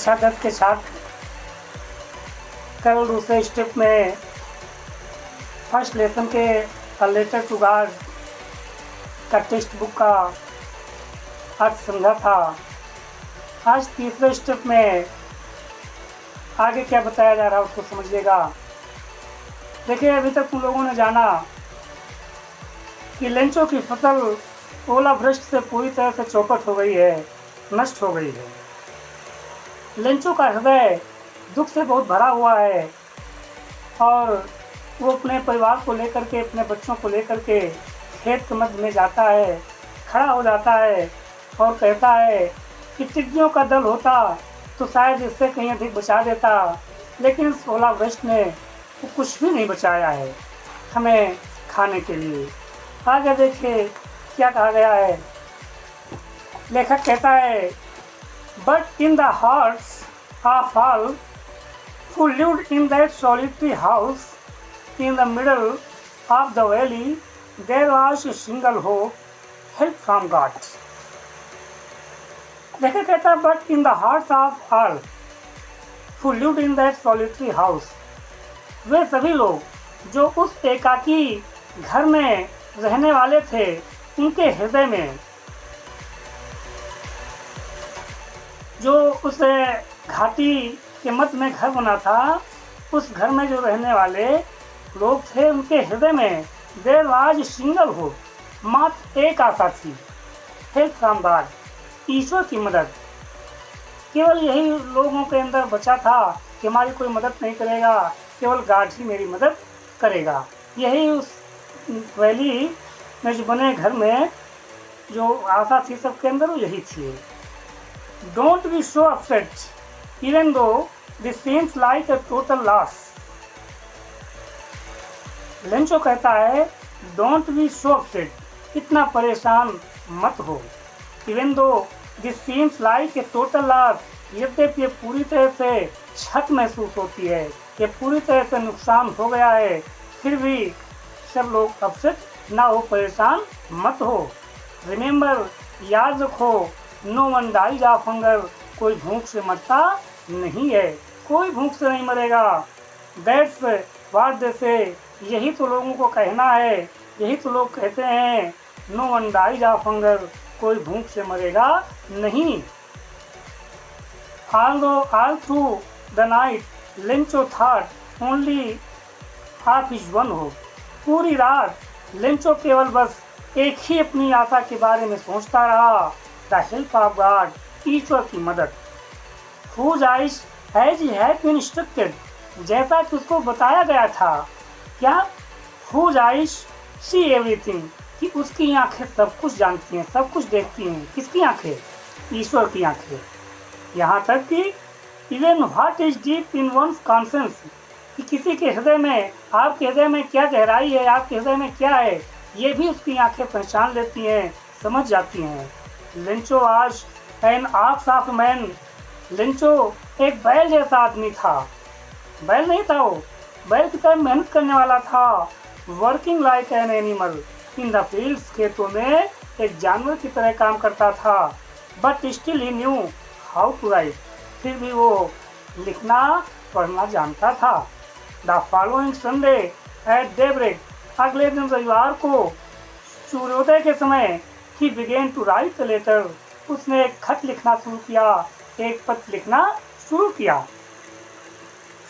कक्षा 10 के छात्र कल दूसरे स्टेप में फर्स्ट लेसन के अ लेटर टू गॉड का टेक्स्ट बुक का अर्थ समझा था। आज तीसरे स्टेप में आगे क्या बताया जा रहा है उसको समझिएगा। देखिए, अभी तक तुम लोगों ने जाना कि लेंचो की फसल ओलावृष्टि से पूरी तरह से चौपट हो गई है, नष्ट हो गई है। लेंचो का हृदय दुख से बहुत भरा हुआ है और वो अपने परिवार को लेकर के, अपने बच्चों को लेकर के खेत के मध्य में जाता है, खड़ा हो जाता है और कहता है कि टिड्डियों का दल होता तो शायद इससे कहीं अधिक बचा देता, लेकिन इस ओलावृष्टि ने वो कुछ भी नहीं बचाया है हमें खाने के लिए। आगे देखिए क्या कहा गया है। लेखक कहता है, but in the hearts of all who lived in that solitary house in the middle of the valley, there was a single hope, help from God. लेखक कहता है, but in the hearts of all who lived in that solitary house, वे सभी लोग जो उस एकाकी घर में रहने वाले थे, उनके हृदय में, जो उस घाटी के मध्य में घर बना था, उस घर में जो रहने वाले लोग थे, उनके हृदय में देयर वाज सिंगल होप, मात्र एक आशा थी, हेल्प फ्रॉम गॉड, ईश्वर की मदद। केवल यही लोगों के अंदर बचा था कि हमारी कोई मदद नहीं करेगा, केवल गॉड ही मेरी मदद करेगा। यही उस वैली में जो बने घर में जो आशा थी सबके अंदर, वो यही थी। Don't be so upset even though this seems like a total loss. Lencho कहता है, don't be so upset, इतना परेशान मत हो। even though this seems like a total loss, यद्यपि ये पूरी तरह से क्षत महसूस होती है, ये पूरी तरह से नुकसान हो गया है, फिर भी सब लोग अपसेट ना हो, परेशान मत हो। रिमेंबर, याद रखो, no one dies of hunger, कोई भूख से मरता नहीं है, कोई भूख से नहीं मरेगा। दैट्स व्हाट दे से, यही तो लोगों को कहना है, यही तो लोग कहते हैं, no one dies of hunger, कोई भूख से मरेगा नहीं। All through the night Lencho thought only of his one hope, पूरी रात लेंचो केवल बस एक ही अपनी आशा के बारे में सोचता रहा, द हेल्प ऑफ गॉड, ईश्वर की मदद। Whose eyes as he had been instructed, जैसा कि उसको बताया गया था। क्या? Whose eyes see everything, कि उसकी आंखें सब कुछ जानती हैं, सब कुछ देखती हैं। किसकी आंखें? ईश्वर की आंखें। यहाँ तक कि even what is deep in one's conscience, कि किसी के हृदय में, आपके हृदय में क्या गहराई है, आपके हृदय में क्या है, ये भी उसकी आंखें पहचान लेती हैं, समझ जाती हैं। लेंचो आज an ox of man, Lencho एक बैल जैसा आदमी था। बैल नहीं था वो, बैल की तरह मेहनत करने वाला था। Working like an animal in the fields, खेतों में एक जानवर की तरह काम करता था। But still he knew how to write, फिर भी वो लिखना पढ़ना जानता था। The following Sunday at daybreak, अगले दिन रविवार को सूर्योदय के समय, he began to write the letter, उसने एक खत लिखना शुरू किया, एक पत्र लिखना शुरू किया।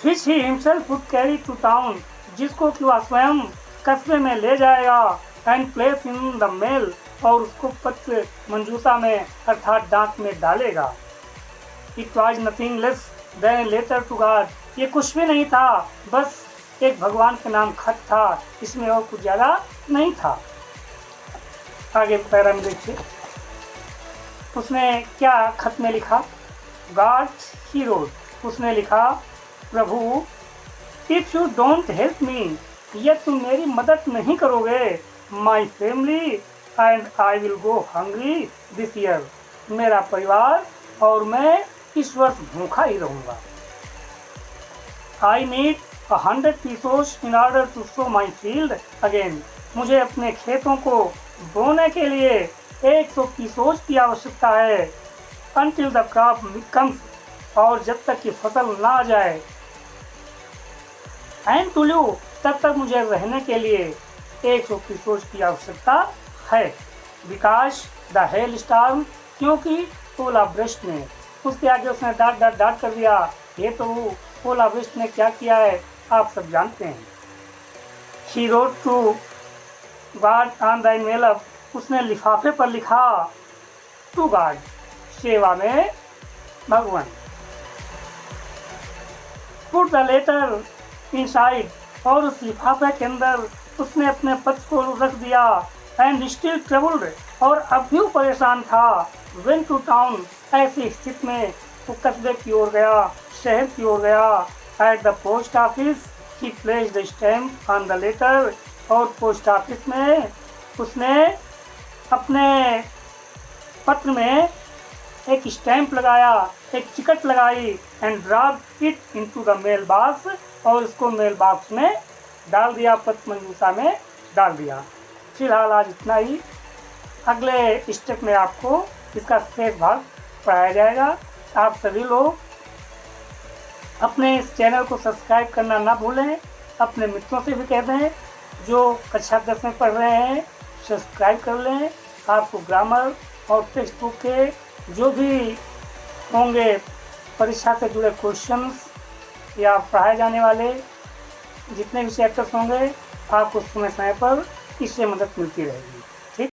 which he himself would carry to town, जिसको कि वह स्वयं कस्बे में ले जाएगा, and place in the mail, और उसको पत्र मंजूसा में अर्थात डाक में डालेगा। It was nothing less than a letter to God, ये कुछ भी नहीं था, बस एक भगवान के नाम खत था, इसमें और कुछ ज़्यादा नहीं था। आगे पैरा में देखिए उसने क्या खत में लिखा। गॉड ही रोट, उसने लिखा, प्रभु if you don't help me, यदि तुम मेरी मदद नहीं करोगे, my family and I will go hungry this year, मेरा परिवार और मैं इस वर्ष भूखा ही रहूँगा। I need 100 pesos in order to sow my field again, मुझे अपने खेतों को बोने के लिए 100 pesos की आवश्यकता है। until the crop comes, और जब तक कि फसल ना आ जाए, एंड टुल्यू तब तक मुझे रहने के लिए 100 एपिसोड की आवश्यकता है। विकास द हेल स्टार्म, क्योंकि ओलावृष्टि ने, उसके आगे उसने डांट कर दिया। ये तो ओलावृष्टि ने क्या किया है आप सब जानते हैं। He wrote to God on the envelope, उसने लिफाफे पर लिखा टू गॉड, सेवा में भगवान। पुट द लेटर इनसाइड, और उस लिफाफे के अंदर उसने अपने पत्र को रख दिया। एंड स्टिल ट्रबल्ड, और अब भी परेशान था। वेंट टू टाउन, ऐसी स्थिति में वो कस्बे की ओर गया, शहर की ओर गया। At the post office he placed the stamp on the letter, और पोस्ट ऑफिस में उसने अपने पत्र में एक स्टैम्प लगाया, एक टिकट लगाई। And drop it into the mail box, और उसको मेल बॉक्स में डाल दिया, पत्र मंजूषा में डाल दिया। फिलहाल आज इतना ही। अगले स्टेप में आपको इसका शेष भाग पढ़ाया जाएगा। आप सभी लोग अपने इस चैनल को सब्सक्राइब करना ना भूलें। अपने मित्रों से भी कह दें जो कक्षा 10 में पढ़ रहे हैं, सब्सक्राइब कर लें। आपको ग्रामर और टेक्स्ट बुक के जो भी होंगे परीक्षा से जुड़े क्वेश्चंस या पढ़ाए जाने वाले जितने भी चैप्टर्स होंगे, आपको समय समय पर इससे मदद मिलती रहेगी।